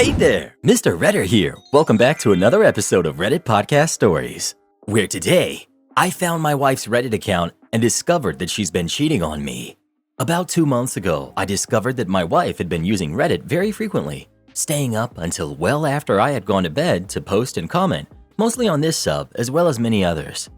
Hey there, Mr. Redder here. Welcome back to another episode of Reddit Podcast Stories, where today I found my wife's Reddit account and discovered that she's been cheating on me. About 2 months ago, I discovered that my wife had been using Reddit very frequently, staying up until well after I had gone to bed to post and comment, mostly on this sub as well as many others.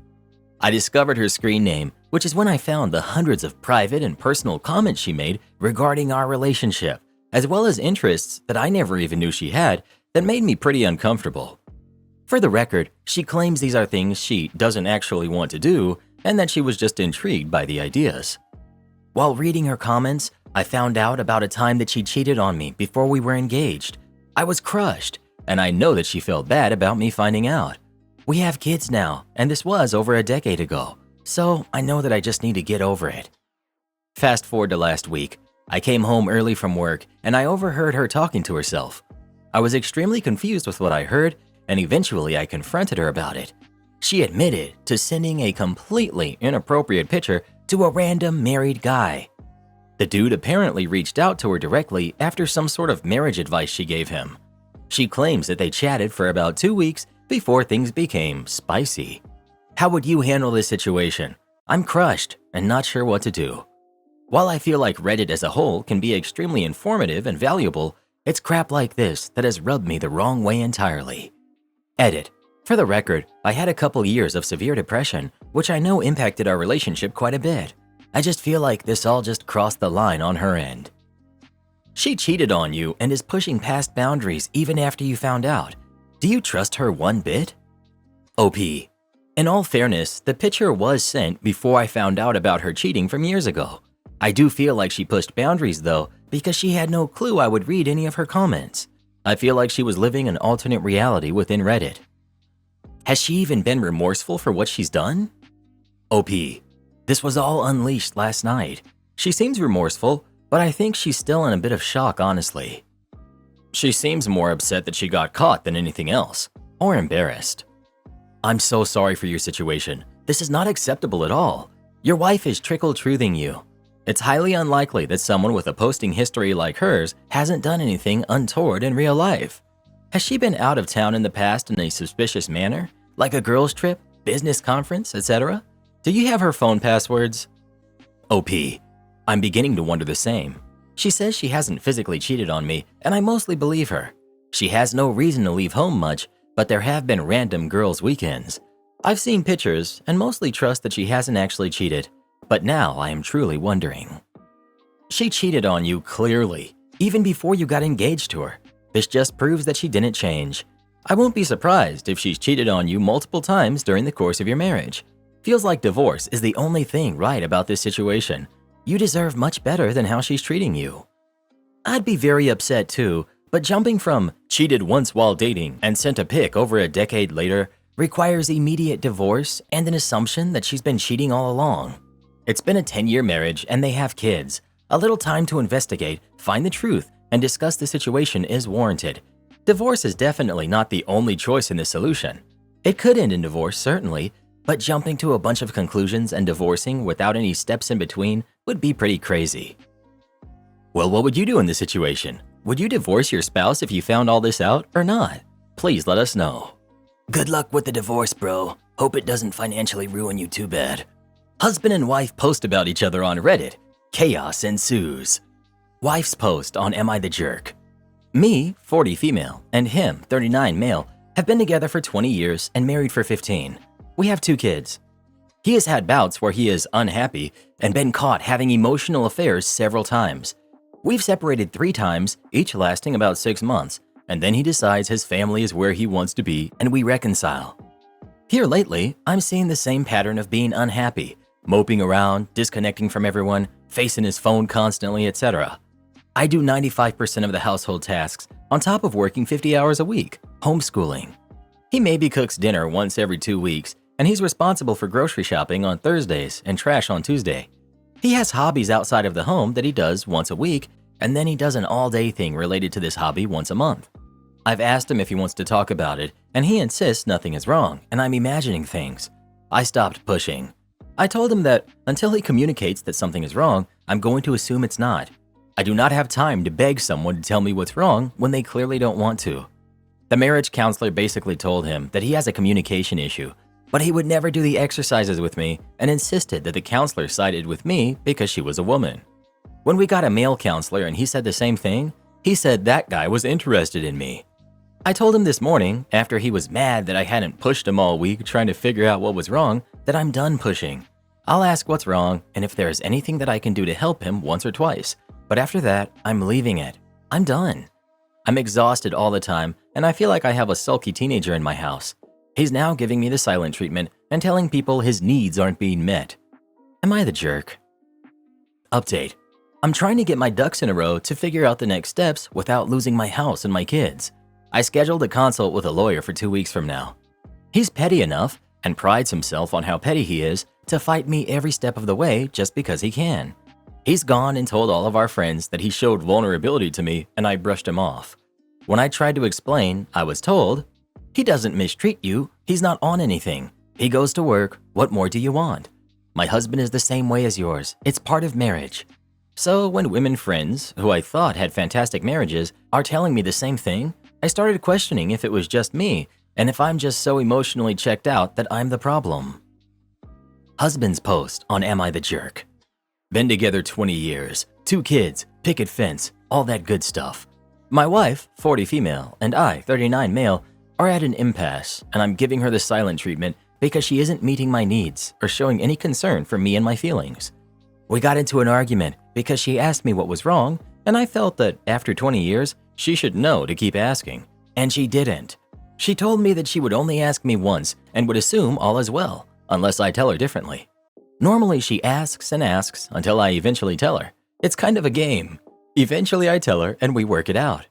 I discovered her screen name, which is when I found the hundreds of private and personal comments she made regarding our relationship, as well as interests that I never even knew she had that made me pretty uncomfortable. For the record, she claims these are things she doesn't actually want to do and that she was just intrigued by the ideas. While reading her comments, I found out about a time that she cheated on me before we were engaged. I was crushed, and I know that she felt bad about me finding out. We have kids now, and this was over a decade ago, so I know that I just need to get over it. Fast forward to last week. I came home early from work and I overheard her talking to herself. I was extremely confused with what I heard, and eventually I confronted her about it. She admitted to sending a completely inappropriate picture to a random married guy. The dude apparently reached out to her directly after some sort of marriage advice she gave him. She claims that they chatted for about 2 weeks before things became spicy. How would you handle this situation? I'm crushed and not sure what to do. While I feel like Reddit as a whole can be extremely informative and valuable, it's crap like this that has rubbed me the wrong way entirely. Edit. For the record, I had a couple years of severe depression, which I know impacted our relationship quite a bit. I just feel like this all just crossed the line on her end. She cheated on you and is pushing past boundaries even after you found out. Do you trust her one bit? OP. In all fairness, the picture was sent before I found out about her cheating from years ago. I do feel like she pushed boundaries though, because she had no clue I would read any of her comments. I feel like she was living an alternate reality within Reddit. Has she even been remorseful for what she's done? OP. This was all unleashed last night. She seems remorseful, but I think she's still in a bit of shock, honestly. She seems more upset that she got caught than anything else, or embarrassed. I'm so sorry for your situation. This is not acceptable at all. Your wife is trickle-truthing you. It's highly unlikely that someone with a posting history like hers hasn't done anything untoward in real life. Has she been out of town in the past in a suspicious manner, like a girls' trip, business conference, etc.? Do you have her phone passwords? OP. I'm beginning to wonder the same. She says she hasn't physically cheated on me, and I mostly believe her. She has no reason to leave home much, but there have been random girls' weekends. I've seen pictures and mostly trust that she hasn't actually cheated. But now I am truly wondering. She cheated on you clearly, even before you got engaged to her. This just proves that she didn't change. I won't be surprised if she's cheated on you multiple times during the course of your marriage. Feels like divorce is the only thing right about this situation. You deserve much better than how she's treating you. I'd be very upset too, but jumping from cheated once while dating and sent a pic over a decade later requires immediate divorce and an assumption that she's been cheating all along. It's been a 10-year marriage and they have kids. A little time to investigate, find the truth, and discuss the situation is warranted. Divorce is definitely not the only choice in this solution. It could end in divorce, certainly, but jumping to a bunch of conclusions and divorcing without any steps in between would be pretty crazy. Well, what would you do in this situation? Would you divorce your spouse if you found all this out or not? Please let us know. Good luck with the divorce, bro. Hope it doesn't financially ruin you too bad. Husband and wife post about each other on Reddit. Chaos ensues. Wife's post on Am I the Jerk? Me, 40 female, and him, 39 male, have been together for 20 years and married for 15. We have 2 kids. He has had bouts where he is unhappy and been caught having emotional affairs several times. We've separated 3 times, each lasting about 6 months, and then he decides his family is where he wants to be and we reconcile. Here lately, I'm seeing the same pattern of being unhappy, moping around, disconnecting from everyone, facing his phone constantly, etc. I do 95% of the household tasks, on top of working 50 hours a week, homeschooling. He maybe cooks dinner once every 2 weeks, and he's responsible for grocery shopping on Thursdays and trash on Tuesday. He has hobbies outside of the home that he does once a week, and then he does an all-day thing related to this hobby once a month. I've asked him if he wants to talk about it, and he insists nothing is wrong, and I'm imagining things. I stopped pushing. I told him that until he communicates that something is wrong, I'm going to assume it's not. I do not have time to beg someone to tell me what's wrong when they clearly don't want to. The marriage counselor basically told him that he has a communication issue, but he would never do the exercises with me and insisted that the counselor sided with me because she was a woman. When we got a male counselor and he said the same thing, he said that guy was interested in me. I told him this morning, after he was mad that I hadn't pushed him all week trying to figure out what was wrong, that I'm done pushing. I'll ask what's wrong and if there's anything that I can do to help him once or twice, but after that, I'm leaving it. I'm done. I'm exhausted all the time, and I feel like I have a sulky teenager in my house. He's now giving me the silent treatment and telling people his needs aren't being met. Am I the jerk? Update. I'm trying to get my ducks in a row to figure out the next steps without losing my house and my kids. I scheduled a consult with a lawyer for 2 weeks from now. He's petty enough and prides himself on how petty he is to fight me every step of the way just because he can. He's gone and told all of our friends that he showed vulnerability to me and I brushed him off. When I tried to explain, I was told, "He doesn't mistreat you, he's not on anything. He goes to work, what more do you want? My husband is the same way as yours, it's part of marriage." So when women friends, who I thought had fantastic marriages, are telling me the same thing, I started questioning if it was just me and if I'm just so emotionally checked out that I'm the problem. Husband's post on Am I the Jerk? Been together 20 years, 2 kids, picket fence, all that good stuff. My wife, 40 female, and I, 39 male, are at an impasse, and I'm giving her the silent treatment because she isn't meeting my needs or showing any concern for me and my feelings. We got into an argument because she asked me what was wrong, and I felt that after 20 years, she should know to keep asking, and she didn't. She told me that she would only ask me once and would assume all is well, unless I tell her differently. Normally she asks and asks until I eventually tell her. It's kind of a game. Eventually I tell her and we work it out.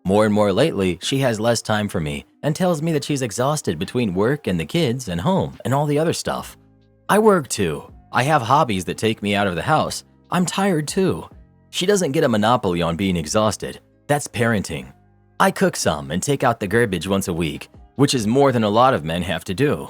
More and more lately, she has less time for me and tells me that she's exhausted between work and the kids and home and all the other stuff. I work too. I have hobbies that take me out of the house. I'm tired too. She doesn't get a monopoly on being exhausted. That's parenting. I cook some and take out the garbage once a week, which is more than a lot of men have to do.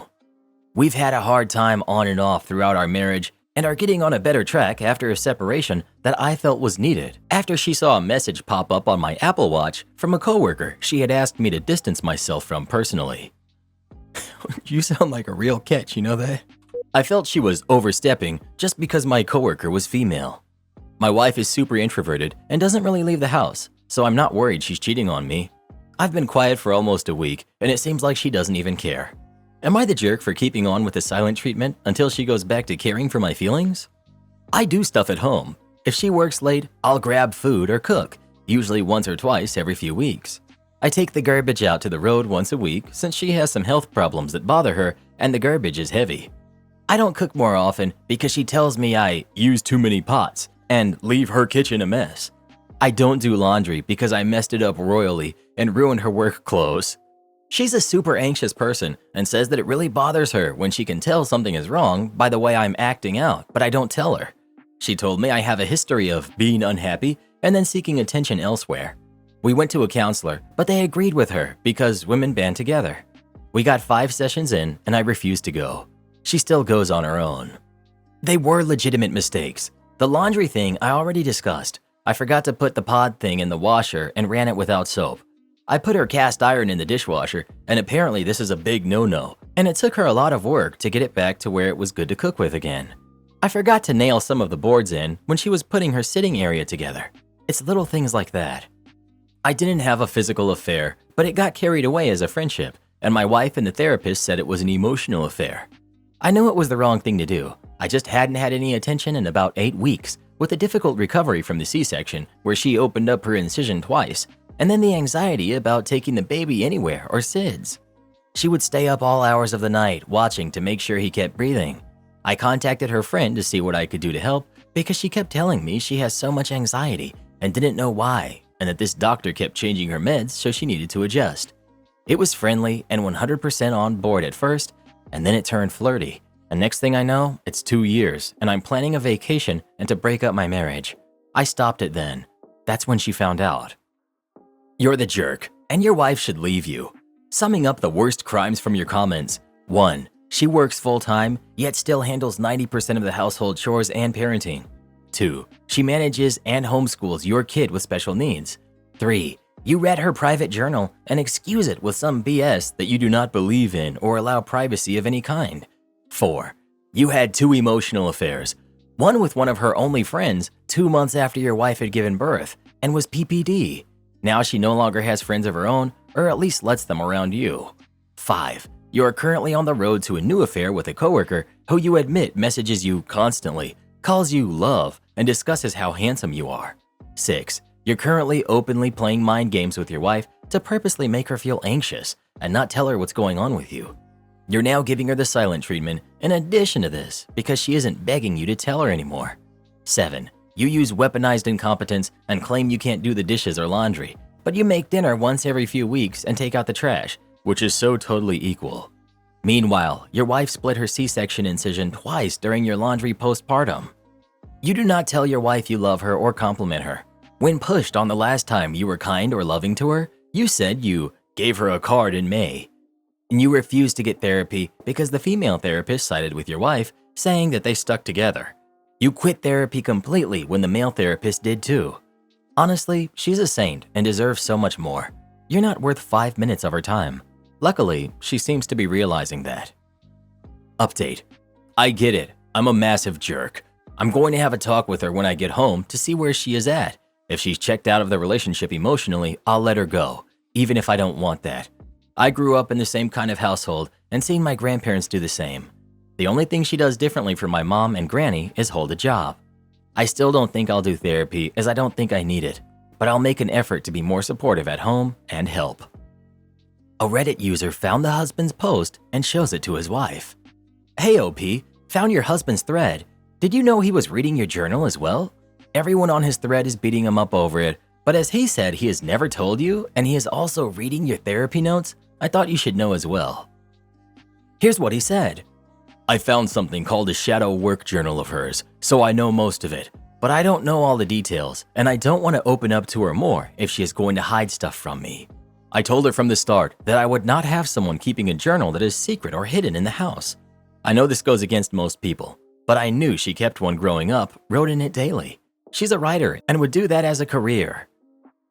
We've had a hard time on and off throughout our marriage and are getting on a better track after a separation that I felt was needed after she saw a message pop up on my Apple Watch from a coworker she had asked me to distance myself from personally. You sound like a real catch, you know that? I felt she was overstepping just because my coworker was female. My wife is super introverted and doesn't really leave the house, so I'm not worried she's cheating on me. I've been quiet for almost a week and it seems like she doesn't even care. Am I the jerk for keeping on with the silent treatment until she goes back to caring for my feelings? I do stuff at home. If she works late, I'll grab food or cook, usually once or twice every few weeks. I take the garbage out to the road once a week since she has some health problems that bother her and the garbage is heavy. I don't cook more often because she tells me I use too many pots and leave her kitchen a mess. I don't do laundry because I messed it up royally and ruined her work clothes. She's a super anxious person and says that it really bothers her when she can tell something is wrong by the way I'm acting out, but I don't tell her. She told me I have a history of being unhappy and then seeking attention elsewhere. We went to a counselor, but they agreed with her because women band together. We got 5 sessions in and I refused to go. She still goes on her own. They were legitimate mistakes. The laundry thing I already discussed. I forgot to put the pod thing in the washer and ran it without soap. I put her cast iron in the dishwasher, and apparently this is a big no-no, and it took her a lot of work to get it back to where it was good to cook with again. I forgot to nail some of the boards in when she was putting her sitting area together. It's little things like that. I didn't have a physical affair, but it got carried away as a friendship, and my wife and the therapist said it was an emotional affair. I knew it was the wrong thing to do. I just hadn't had any attention in about 8 weeks, with a difficult recovery from the C-section where she opened up her incision twice, and then the anxiety about taking the baby anywhere or SIDS. She would stay up all hours of the night watching to make sure he kept breathing. I contacted her friend to see what I could do to help because she kept telling me she has so much anxiety and didn't know why, and that this doctor kept changing her meds so she needed to adjust. It was friendly and 100% on board at first, and then it turned flirty. And next thing I know, it's 2 years and I'm planning a vacation and to break up my marriage. I stopped it then. That's when she found out. You're the jerk, and your wife should leave you. Summing up the worst crimes from your comments. 1. She works full-time, yet still handles 90% of the household chores and parenting. 2. She manages and homeschools your kid with special needs. 3. You read her private journal and excuse it with some BS that you do not believe in or allow privacy of any kind. 4. You had 2 emotional affairs, one with one of her only friends 2 months after your wife had given birth and was PPD. Now she no longer has friends of her own, or at least lets them around you. 5. You are currently on the road to a new affair with a coworker who you admit messages you constantly, calls you love, and discusses how handsome you are. 6. You're currently openly playing mind games with your wife to purposely make her feel anxious and not tell her what's going on with you. You're now giving her the silent treatment in addition to this because she isn't begging you to tell her anymore. 7. You use weaponized incompetence and claim you can't do the dishes or laundry, but you make dinner once every few weeks and take out the trash, which is so totally equal. Meanwhile, your wife split her C-section incision twice during your laundry postpartum. You do not tell your wife you love her or compliment her. When pushed on the last time you were kind or loving to her, you said you gave her a card in May. And you refused to get therapy because the female therapist sided with your wife, saying that they stuck together. You quit therapy completely when the male therapist did too. Honestly, she's a saint and deserves so much more. You're not worth 5 minutes of her time. Luckily, she seems to be realizing that. Update. I get it. I'm a massive jerk. I'm going to have a talk with her when I get home to see where she is at. If she's checked out of the relationship emotionally, I'll let her go, even if I don't want that. I grew up in the same kind of household and seen my grandparents do the same. The only thing she does differently from my mom and granny is hold a job. I still don't think I'll do therapy as I don't think I need it, but I'll make an effort to be more supportive at home and help. A Reddit user found the husband's post and shows it to his wife. Hey OP, found your husband's thread. Did you know he was reading your journal as well? Everyone on his thread is beating him up over it, but as he said he has never told you and he is also reading your therapy notes, I thought you should know as well. Here's what he said. I found something called a shadow work journal of hers, so I know most of it, but I don't know all the details and I don't want to open up to her more if she is going to hide stuff from me. I told her from the start that I would not have someone keeping a journal that is secret or hidden in the house. I know this goes against most people, but I knew she kept one growing up, wrote in it daily. She's a writer and would do that as a career.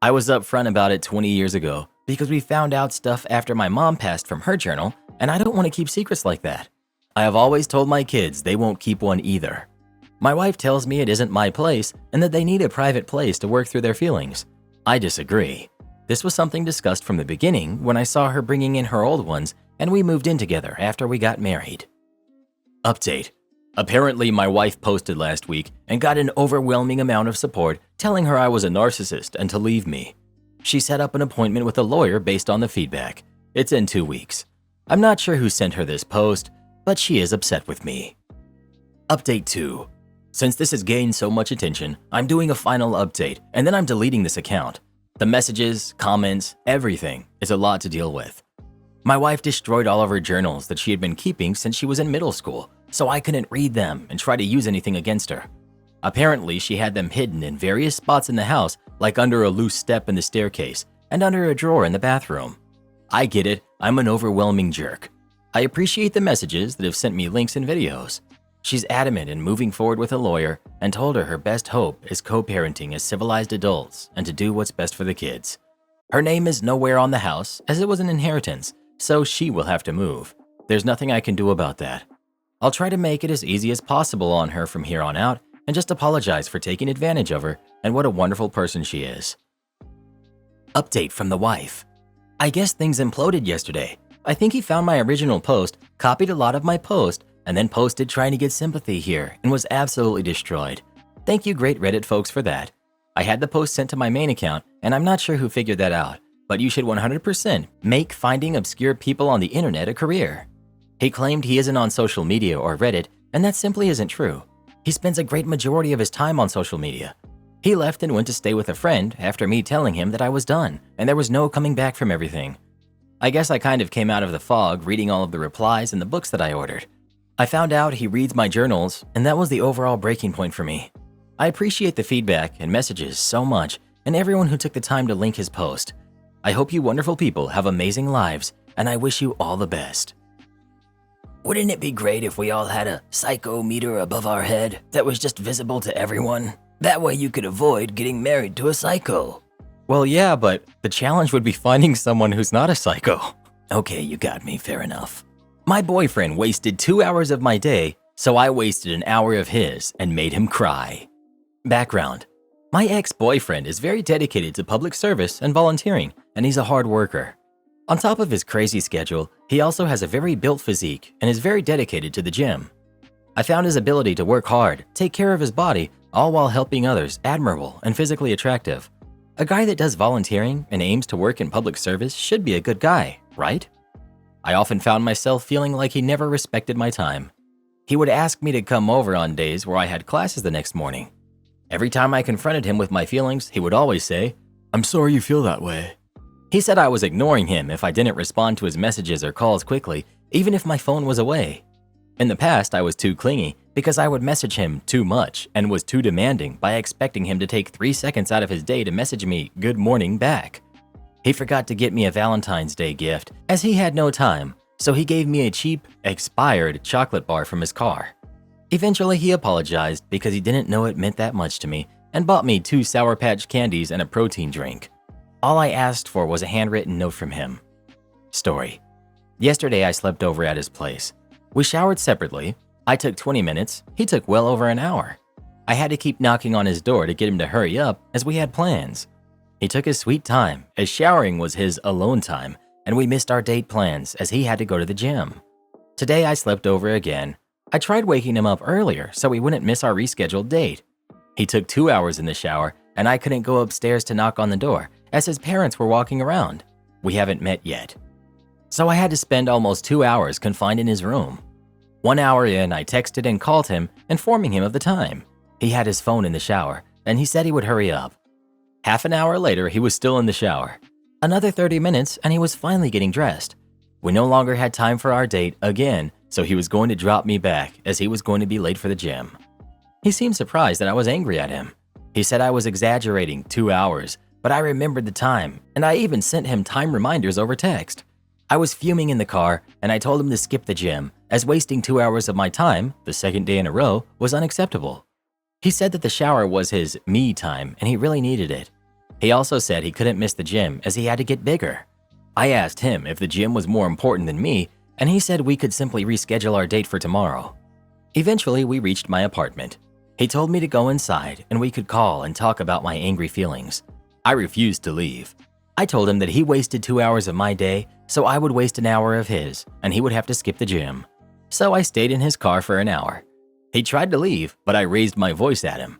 I was upfront about it 20 years ago because we found out stuff after my mom passed from her journal, and I don't want to keep secrets like that. I have always told my kids they won't keep one either. My wife tells me it isn't my place and that they need a private place to work through their feelings. I disagree. This was something discussed from the beginning when I saw her bringing in her old ones and we moved in together after we got married. Update. Apparently, my wife posted last week and got an overwhelming amount of support telling her I was a narcissist and to leave me. She set up an appointment with a lawyer based on the feedback. It's in 2 weeks. I'm not sure who sent her this post, but she is upset with me. Update 2. Since this has gained so much attention, I'm doing a final update and then I'm deleting this account. The messages, comments, everything is a lot to deal with. My wife destroyed all of her journals that she had been keeping since she was in middle school, so I couldn't read them and try to use anything against her. Apparently, she had them hidden in various spots in the house, like under a loose step in the staircase and under a drawer in the bathroom. I get it, I'm an overwhelming jerk. I appreciate the messages that have sent me links and videos. She's adamant in moving forward with a lawyer and told her best hope is co-parenting as civilized adults and to do what's best for the kids. Her name is nowhere on the house as it was an inheritance, so she will have to move. There's nothing I can do about that. I'll try to make it as easy as possible on her from here on out and just apologize for taking advantage of her and what a wonderful person she is. Update from the wife. I guess things imploded yesterday. I think he found my original post, copied a lot of my post, and then posted trying to get sympathy here and was absolutely destroyed. Thank you great Reddit folks for that. I had the post sent to my main account and I'm not sure who figured that out, but you should 100% make finding obscure people on the internet a career. He claimed he isn't on social media or Reddit, and that simply isn't true. He spends a great majority of his time on social media. He left and went to stay with a friend after me telling him that I was done and there was no coming back from everything. I guess I kind of came out of the fog reading all of the replies and the books that I ordered. I found out he reads my journals, and that was the overall breaking point for me. I appreciate the feedback and messages so much and everyone who took the time to link his post. I hope you wonderful people have amazing lives, and I wish you all the best. Wouldn't it be great if we all had a psycho meter above our head that was just visible to everyone? That way you could avoid getting married to a psycho. Well, yeah, but the challenge would be finding someone who's not a psycho. Okay, you got me, fair enough. My boyfriend wasted 2 hours of my day, so I wasted an hour of his and made him cry. Background. My ex-boyfriend is very dedicated to public service and volunteering, and he's a hard worker. On top of his crazy schedule, he also has a very built physique and is very dedicated to the gym. I found his ability to work hard, take care of his body, all while helping others admirable and physically attractive. A guy that does volunteering and aims to work in public service should be a good guy, right? I often found myself feeling like he never respected my time. He would ask me to come over on days where I had classes the next morning. Every time I confronted him with my feelings, he would always say, "I'm sorry you feel that way." He said I was ignoring him if I didn't respond to his messages or calls quickly, even if my phone was away. In the past, I was too clingy because I would message him too much and was too demanding by expecting him to take 3 seconds out of his day to message me "good morning" back. He forgot to get me a Valentine's Day gift as he had no time, so he gave me a cheap, expired chocolate bar from his car. Eventually, he apologized because he didn't know it meant that much to me and bought me 2 Sour Patch candies and a protein drink. All I asked for was a handwritten note from him. Story. Yesterday, I slept over at his place. We showered separately. I took 20 minutes. He took well over an hour. I had to keep knocking on his door to get him to hurry up as we had plans. He took his sweet time as showering was his alone time, and we missed our date plans as he had to go to the gym. Today, I slept over again. I tried waking him up earlier so we wouldn't miss our rescheduled date. He took 2 hours in the shower, and I couldn't go upstairs to knock on the door as his parents were walking around. We haven't met yet. So I had to spend almost 2 hours confined in his room. 1 hour in, I texted and called him, informing him of the time. He had his phone in the shower, and he said he would hurry up. Half an hour later, he was still in the shower. Another 30 minutes, and he was finally getting dressed. We no longer had time for our date again, so he was going to drop me back as he was going to be late for the gym. He seemed surprised that I was angry at him. He said I was exaggerating 2 hours, but I remembered the time, and I even sent him time reminders over text. I was fuming in the car, and I told him to skip the gym, as wasting 2 hours of my time, the second day in a row, was unacceptable. He said that the shower was his me time, and he really needed it. He also said he couldn't miss the gym as he had to get bigger. I asked him if the gym was more important than me, and he said we could simply reschedule our date for tomorrow. Eventually, we reached my apartment. He told me to go inside and we could call and talk about my angry feelings. I refused to leave. I told him that he wasted 2 hours of my day, so I would waste an hour of his, and he would have to skip the gym. So I stayed in his car for an hour. He tried to leave, but I raised my voice at him.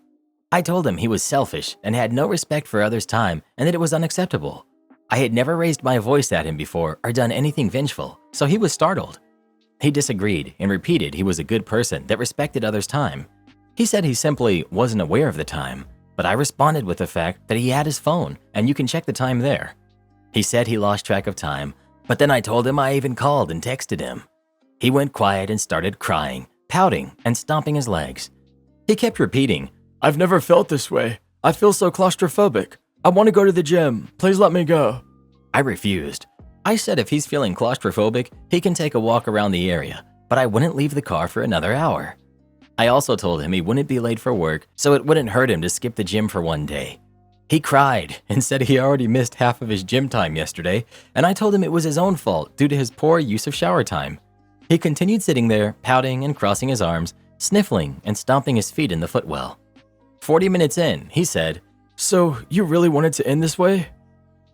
I told him he was selfish and had no respect for others' time and that it was unacceptable. I had never raised my voice at him before or done anything vengeful, so he was startled. He disagreed and repeated he was a good person that respected others' time. He said he simply wasn't aware of the time, but I responded with the fact that he had his phone and you can check the time there. He said he lost track of time, but then I told him I even called and texted him. He went quiet and started crying, pouting, and stomping his legs. He kept repeating, "I've never felt this way. I feel so claustrophobic. I want to go to the gym. Please let me go." I refused. I said if he's feeling claustrophobic, he can take a walk around the area, but I wouldn't leave the car for another hour. I also told him he wouldn't be late for work, so it wouldn't hurt him to skip the gym for one day. He cried and said he already missed half of his gym time yesterday, and I told him it was his own fault due to his poor use of shower time. He continued sitting there, pouting and crossing his arms, sniffling and stomping his feet in the footwell. 40 minutes in, he said, "So you really wanted to end this way?"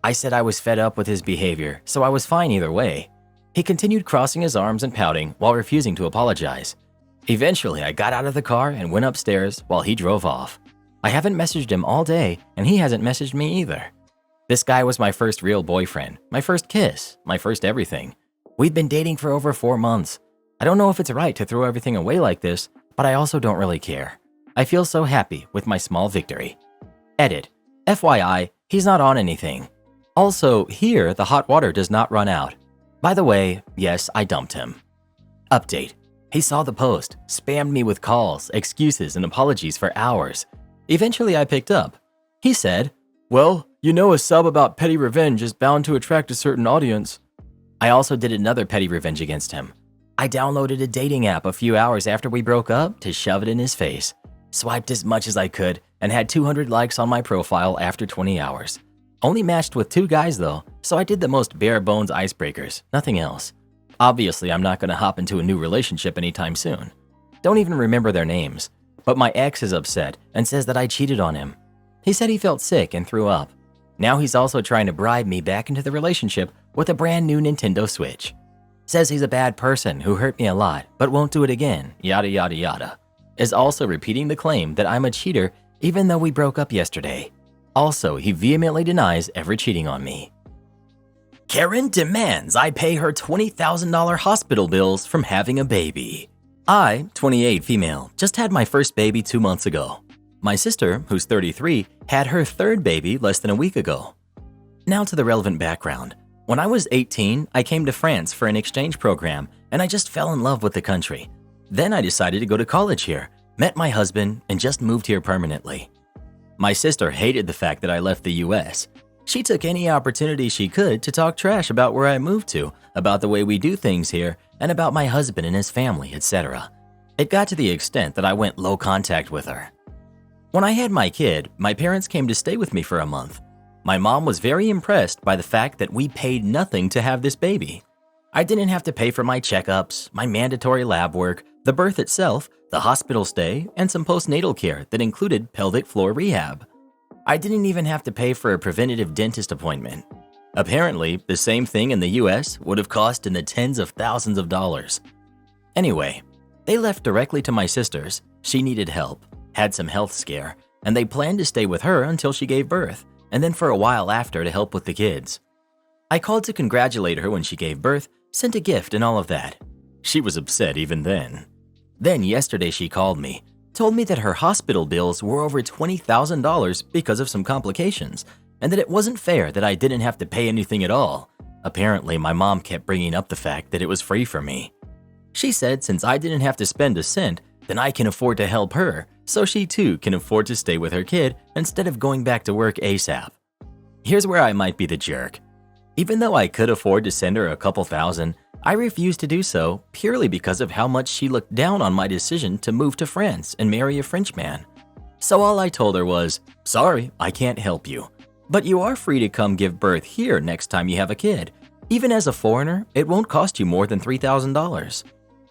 I said I was fed up with his behavior, so I was fine either way. He continued crossing his arms and pouting while refusing to apologize. Eventually, I got out of the car and went upstairs while he drove off. I haven't messaged him all day, and he hasn't messaged me either. This guy was my first real boyfriend, my first kiss, my first everything. We'd been dating for over 4 months. I don't know if it's right to throw everything away like this, but I also don't really care. I feel so happy with my small victory. Edit. FYI, he's not on anything. Also, here, the hot water does not run out. By the way, yes, I dumped him. Update. He saw the post, spammed me with calls, excuses, and apologies for hours. Eventually, I picked up. He said, "Well, you know a sub about petty revenge is bound to attract a certain audience." I also did another petty revenge against him. I downloaded a dating app a few hours after we broke up to shove it in his face. Swiped as much as I could and had 200 likes on my profile after 20 hours. Only matched with 2 guys though, so I did the most bare bones icebreakers, nothing else. Obviously, I'm not gonna hop into a new relationship anytime soon. Don't even remember their names. But my ex is upset and says that I cheated on him. He said he felt sick and threw up. Now he's also trying to bribe me back into the relationship with a brand new Nintendo Switch. Says he's a bad person who hurt me a lot, but won't do it again, yada yada yada. Is also repeating the claim that I'm a cheater even though we broke up yesterday. Also, he vehemently denies ever cheating on me. Karen demands I pay her $20,000 hospital bills from having a baby. I, 28 female, just had my first baby 2 months ago. My sister, who's 33, had her third baby less than a week ago. Now to the relevant background. When I was 18, I came to France for an exchange program and I just fell in love with the country. Then I decided to go to college here, met my husband, and just moved here permanently. My sister hated the fact that I left the US. She took any opportunity she could to talk trash about where I moved to, about the way we do things here, and about my husband and his family, etc. It got to the extent that I went low contact with her. When I had my kid, my parents came to stay with me for a month. My mom was very impressed by the fact that we paid nothing to have this baby. I didn't have to pay for my checkups, my mandatory lab work, the birth itself, the hospital stay, and some postnatal care that included pelvic floor rehab. I didn't even have to pay for a preventative dentist appointment. Apparently, the same thing in the US would have cost in the tens of thousands of dollars. Anyway, they left directly to my sister's. She needed help, had some health scare, and they planned to stay with her until she gave birth, and then for a while after to help with the kids. I called to congratulate her when she gave birth, sent a gift and all of that. She was upset even then. Then yesterday she called me, told me that her hospital bills were over $20,000 because of some complications, and that it wasn't fair that I didn't have to pay anything at all. Apparently, my mom kept bringing up the fact that it was free for me. She said since I didn't have to spend a cent, then I can afford to help her, so she too can afford to stay with her kid instead of going back to work ASAP. Here's where I might be the jerk. Even though I could afford to send her a couple thousand, I refused to do so purely because of how much she looked down on my decision to move to France and marry a French man. So all I told her was, sorry, I can't help you. But you are free to come give birth here next time you have a kid. Even as a foreigner, it won't cost you more than $3,000.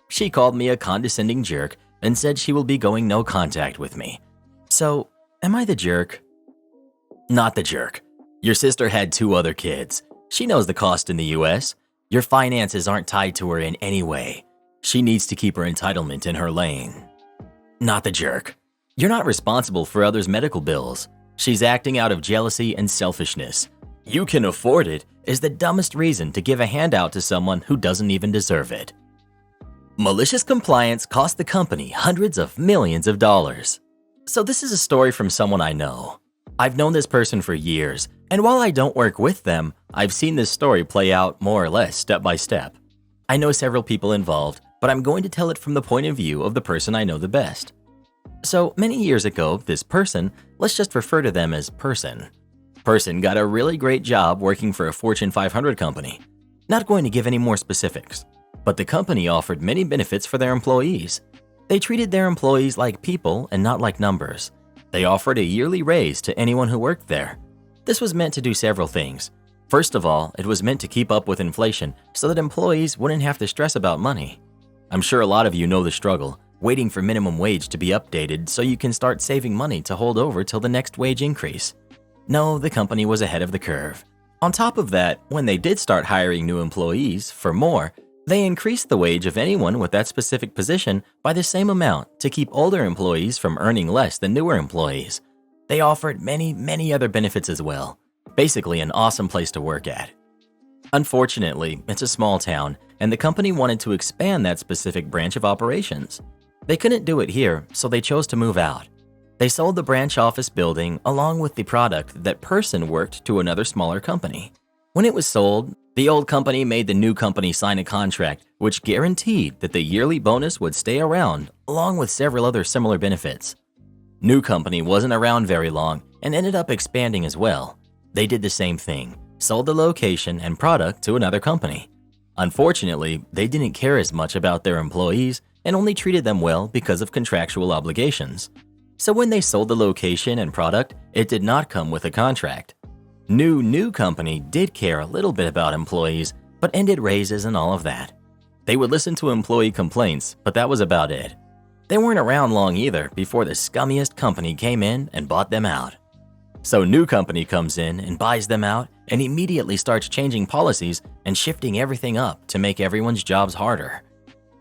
She called me a condescending jerk and said she will be going no contact with me. So, am I the jerk? Not the jerk. Your sister had 2 other kids. She knows the cost in the US. Your finances aren't tied to her in any way. She needs to keep her entitlement in her lane. Not the jerk. You're not responsible for others' medical bills. She's acting out of jealousy and selfishness. You can afford it is the dumbest reason to give a handout to someone who doesn't even deserve it. Malicious compliance cost the company hundreds of millions of dollars. So this is a story from someone I know. I've known this person for years, and while I don't work with them, I've seen this story play out more or less step by step. I know several people involved, but I'm going to tell it from the point of view of the person I know the best. So many years ago, this person, let's just refer to them as Person. Person got a really great job working for a Fortune 500 company. Not going to give any more specifics, but the company offered many benefits for their employees. They treated their employees like people and not like numbers. They offered a yearly raise to anyone who worked there. This was meant to do several things. First of all, it was meant to keep up with inflation so that employees wouldn't have to stress about money. I'm sure a lot of you know the struggle, waiting for minimum wage to be updated so you can start saving money to hold over till the next wage increase. No, the company was ahead of the curve. On top of that, when they did start hiring new employees for more, they increased the wage of anyone with that specific position by the same amount to keep older employees from earning less than newer employees. They offered many other benefits as well. Basically an awesome place to work at. Unfortunately, it's a small town, and the company wanted to expand that specific branch of operations. They couldn't do it here, so they chose to move out. They sold the branch office building along with the product that Person worked to another smaller company. When it was sold, the old company made the new company sign a contract which guaranteed that the yearly bonus would stay around along with several other similar benefits. New company wasn't around very long and ended up expanding as well. They did the same thing, sold the location and product to another company. Unfortunately, they didn't care as much about their employees and only treated them well because of contractual obligations. So when they sold the location and product, it did not come with a contract. New company did care a little bit about employees, but ended raises and all of that. They would listen to employee complaints, but that was about it. They weren't around long either before the scummiest company came in and bought them out. So new company comes in and buys them out and immediately starts changing policies and shifting everything up to make everyone's jobs harder.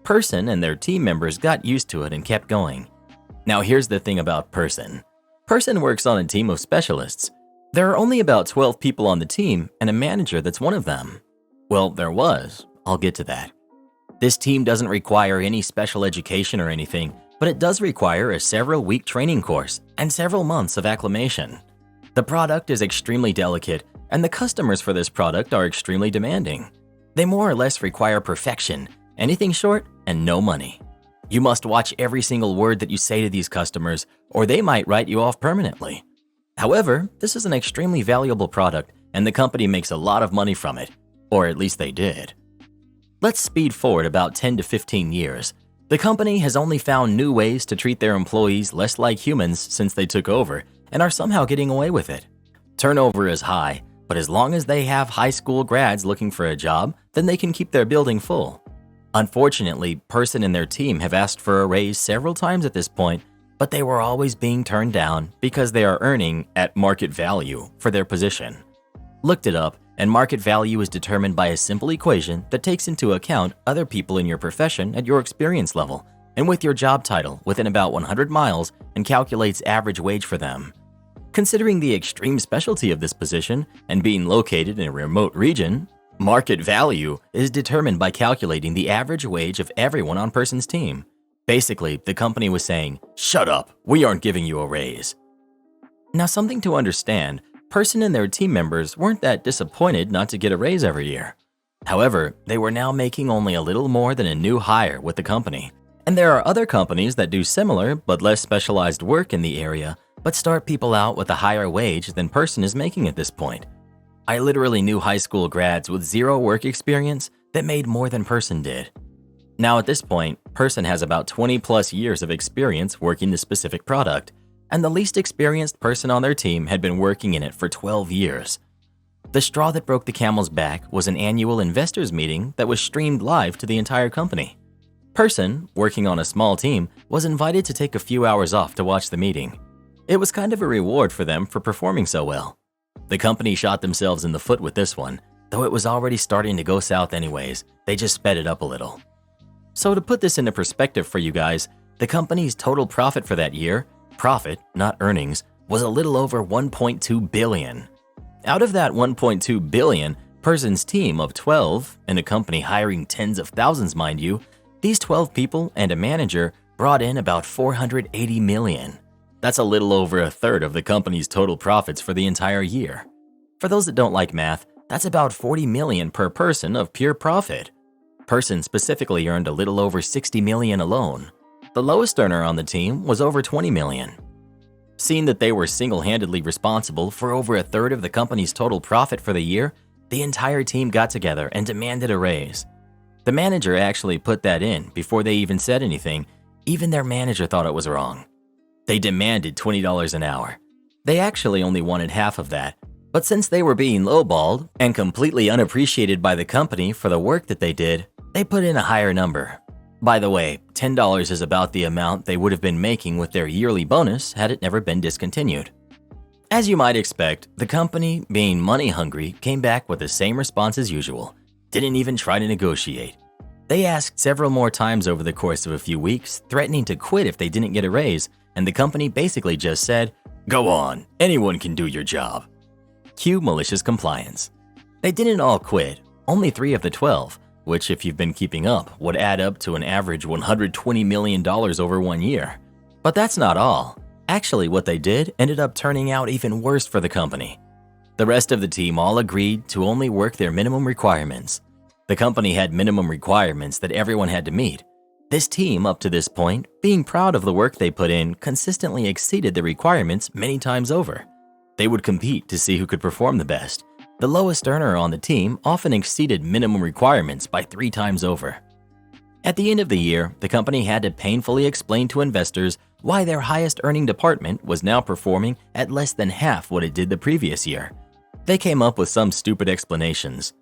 Person and their team members got used to it and kept going. Now here's the thing about Person. Person works on a team of specialists. There are only about 12 people on the team and a manager that's one of them. Well, there was. I'll get to that. This team doesn't require any special education or anything, but it does require a several-week training course and several months of acclimation. The product is extremely delicate, and the customers for this product are extremely demanding. They more or less require perfection, anything short, and no money. You must watch every single word that you say to these customers, or they might write you off permanently. However, this is an extremely valuable product, and the company makes a lot of money from it, or at least they did. Let's speed forward about 10 to 15 years. The company has only found new ways to treat their employees less like humans since they took over, and are somehow getting away with it. Turnover is high, but as long as they have high school grads looking for a job, then they can keep their building full. Unfortunately, Person and their team have asked for a raise several times at this point, but they were always being turned down because they are earning at market value for their position. Looked it up, and market value is determined by a simple equation that takes into account other people in your profession at your experience level and with your job title within about 100 miles and calculates average wage for them. Considering the extreme specialty of this position and being located in a remote region, market value is determined by calculating the average wage of everyone on Person's team. Basically, the company was saying, "Shut up, we aren't giving you a raise." Now, something to understand, Person and their team members weren't that disappointed not to get a raise every year. However, they were now making only a little more than a new hire with the company. And there are other companies that do similar but less specialized work in the area, but start people out with a higher wage than Person is making at this point. I literally knew high school grads with zero work experience that made more than Person did. Now at this point, Person has about 20 plus years of experience working the specific product, and the least experienced person on their team had been working in it for 12 years. The straw that broke the camel's back was an annual investors meeting that was streamed live to the entire company. Person, working on a small team, was invited to take a few hours off to watch the meeting. It was kind of a reward for them for performing so well. The company shot themselves in the foot with this one, though it was already starting to go south anyways. They just sped it up a little. So to put this into perspective for you guys, the company's total profit for that year, profit, not earnings, was a little over $1.2 billion. Out of that $1.2 billion, Person's team of 12, and a company hiring tens of thousands mind you, these 12 people and a manager brought in about $480 million. That's a little over a third of the company's total profits for the entire year. For those that don't like math, that's about $40 million per person of pure profit. Person specifically earned a little over $60 million alone. The lowest earner on the team was over $20 million. Seeing that they were single-handedly responsible for over a third of the company's total profit for the year, the entire team got together and demanded a raise. The manager actually put that in before they even said anything. Even their manager thought it was wrong. They demanded $20 an hour. They actually only wanted half of that, but since they were being lowballed and completely unappreciated by the company for the work that they did, they put in a higher number. By the way, $10 is about the amount they would have been making with their yearly bonus had it never been discontinued. As you might expect, the company, being money hungry, came back with the same response as usual. Didn't even try to negotiate. They asked several more times over the course of a few weeks, threatening to quit if they didn't get a raise, and the company basically just said, "Go on, anyone can do your job." Cue malicious compliance. They didn't all quit, only 3 of the 12, which if you've been keeping up, would add up to an average $120 million over 1 year. But that's not all. Actually, what they did ended up turning out even worse for the company. The rest of the team all agreed to only work their minimum requirements. The company had minimum requirements that everyone had to meet. This team, up to this point, being proud of the work they put in, consistently exceeded the requirements many times over. They would compete to see who could perform the best, The lowest earner on the team often exceeded minimum requirements by 3 times over. At the end of the year, the company had to painfully explain to investors why their highest earning department was now performing at less than half what it did the previous year. They came up with some stupid explanations.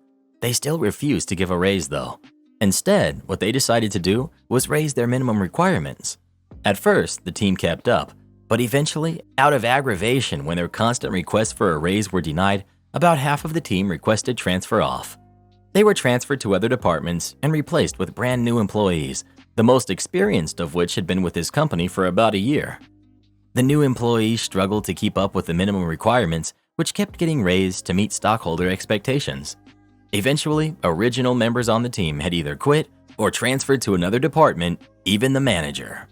They still refused to give a raise though. Instead, what they decided to do was raise their minimum requirements. At first, the team kept up, but eventually, out of aggravation when their constant requests for a raise were denied, about half of the team requested transfer off. They were transferred to other departments and replaced with brand new employees, the most experienced of which had been with this company for about a year. The new employees struggled to keep up with the minimum requirements, which kept getting raised to meet stockholder expectations. Eventually, original members on the team had either quit or transferred to another department, even the manager.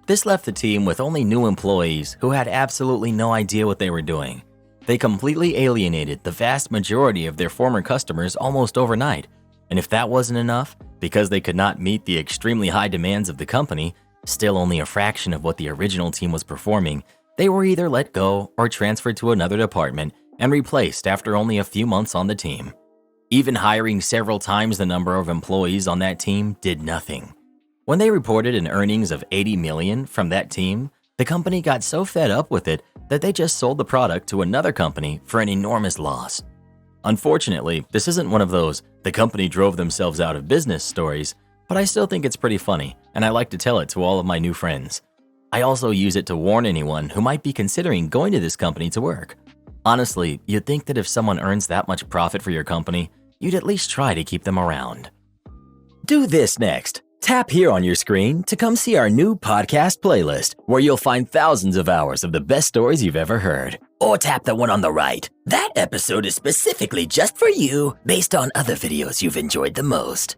This left the team with only new employees who had absolutely no idea what they were doing. They completely alienated the vast majority of their former customers almost overnight, and if that wasn't enough, because they could not meet the extremely high demands of the company, still only a fraction of what the original team was performing, they were either let go or transferred to another department and replaced after only a few months on the team. Even hiring several times the number of employees on that team did nothing. When they reported an earnings of $80 million from that team, the company got so fed up with it that they just sold the product to another company for an enormous loss. Unfortunately, this isn't one of those "the company drove themselves out of business" stories, but I still think it's pretty funny, and I like to tell it to all of my new friends. I also use it to warn anyone who might be considering going to this company to work. Honestly, you'd think that if someone earns that much profit for your company, you'd at least try to keep them around. Do this next. Tap here on your screen to come see our new podcast playlist, where you'll find thousands of hours of the best stories you've ever heard. Or tap the one on the right. That episode is specifically just for you, based on other videos you've enjoyed the most.